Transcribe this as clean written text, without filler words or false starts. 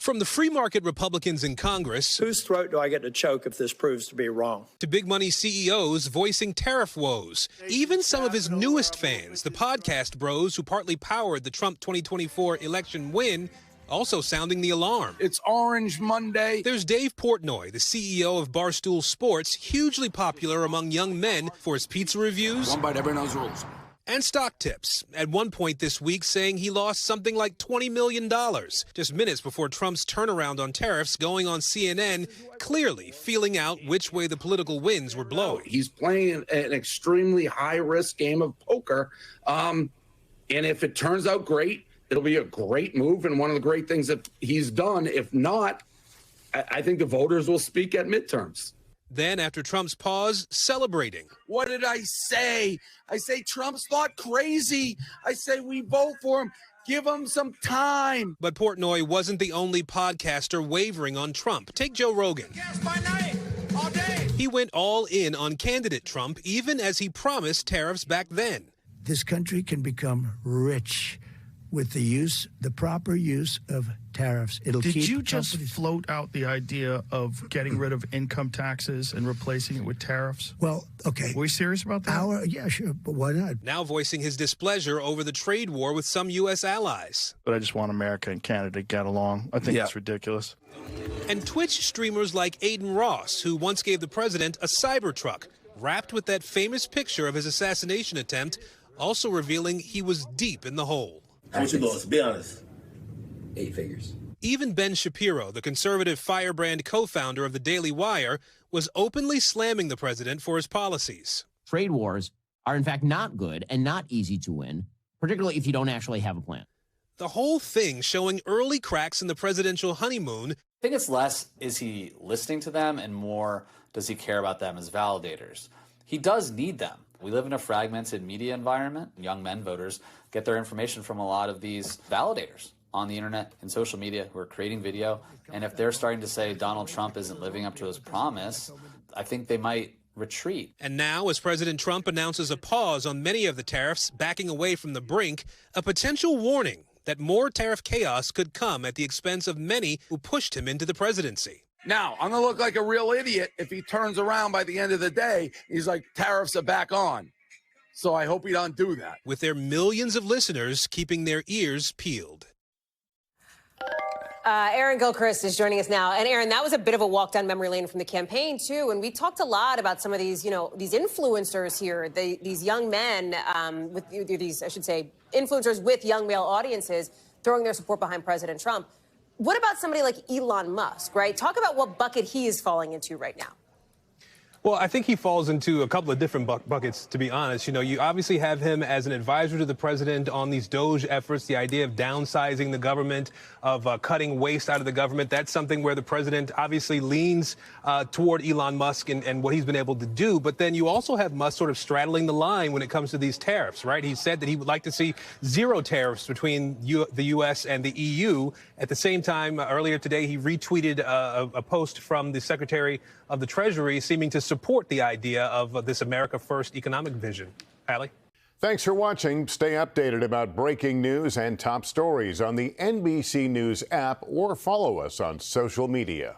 From the free market Republicans in Congress, whose throat do I get to choke if this proves to be wrong? To big money CEOs voicing tariff woes. Even some of his newest fans, the podcast bros who partly powered the Trump 2024 election win, also sounding the alarm. It's Orange Monday. There's Dave Portnoy, the CEO of Barstool Sports, hugely popular among young men for his pizza reviews. One bite, everyone knows rules. And stock tips. At one point this week saying he lost something like $20 million, just minutes before Trump's turnaround on tariffs, going on CNN, clearly feeling out which way the political winds were blowing. He's playing an extremely high-risk game of poker, and if it turns out great, it'll be a great move and one of the great things that he's done. If not, I think the voters will speak at midterms. Then, after Trump's pause, celebrating. What did I say? I say Trump's not crazy. I say we vote for him. Give him some time. But Portnoy wasn't the only podcaster wavering on Trump. Take Joe Rogan. Yes, by night, all day. He went all in on candidate Trump, even as he promised tariffs back then. This country can become rich with the proper use of tariffs. Did you just float out the idea of getting rid of income taxes and replacing it with tariffs? Well, okay. Were you serious about that? Yeah, sure, but why not? Now voicing his displeasure over the trade war with some U.S. allies. But I just want America and Canada to get along. I think it's ridiculous. And Twitch streamers like Aiden Ross, who once gave the president a Cybertruck, wrapped with that famous picture of his assassination attempt, also revealing he was deep in the hole. How much you lost? Be honest. 8 figures. Even Ben Shapiro, the conservative firebrand co-founder of the Daily Wire, was openly slamming the president for his policies. Trade wars are, in fact, not good and not easy to win, particularly if you don't actually have a plan. The whole thing showing early cracks in the presidential honeymoon. I think it's less, is he listening to them, and more, does he care about them as validators? He does need them. We live in a fragmented media environment. Young men voters get their information from a lot of these validators on the internet and social media who are creating video. And if they're starting to say Donald Trump isn't living up to his promise, I think they might retreat. And now, as President Trump announces a pause on many of the tariffs, backing away from the brink, a potential warning that more tariff chaos could come at the expense of many who pushed him into the presidency. Now, I'm going to look like a real idiot if he turns around by the end of the day. He's like, tariffs are back on. So I hope he don't do that. With their millions of listeners keeping their ears peeled. Aaron Gilchrist is joining us now. And Aaron, that was a bit of a walk down memory lane from the campaign, too. And we talked a lot about some of these, these influencers here, these young men with these, I should say, influencers with young male audiences throwing their support behind President Trump. What about somebody like Elon Musk, right? Talk about what bucket he is falling into right now. Well, I think he falls into a couple of different buckets, to be honest. You obviously have him as an advisor to the president on these DOGE efforts, the idea of downsizing the government, of cutting waste out of the government. That's something where the president obviously leans toward Elon Musk and what he's been able to do. But then you also have Musk sort of straddling the line when it comes to these tariffs, right? He said that he would like to see zero tariffs between the U.S. and the EU. At the same time, earlier today, he retweeted a post from the Secretary of the Treasury seeming to support the idea of this America First economic vision. Allie? Thanks for watching. Stay updated about breaking news and top stories on the NBC News app or follow us on social media.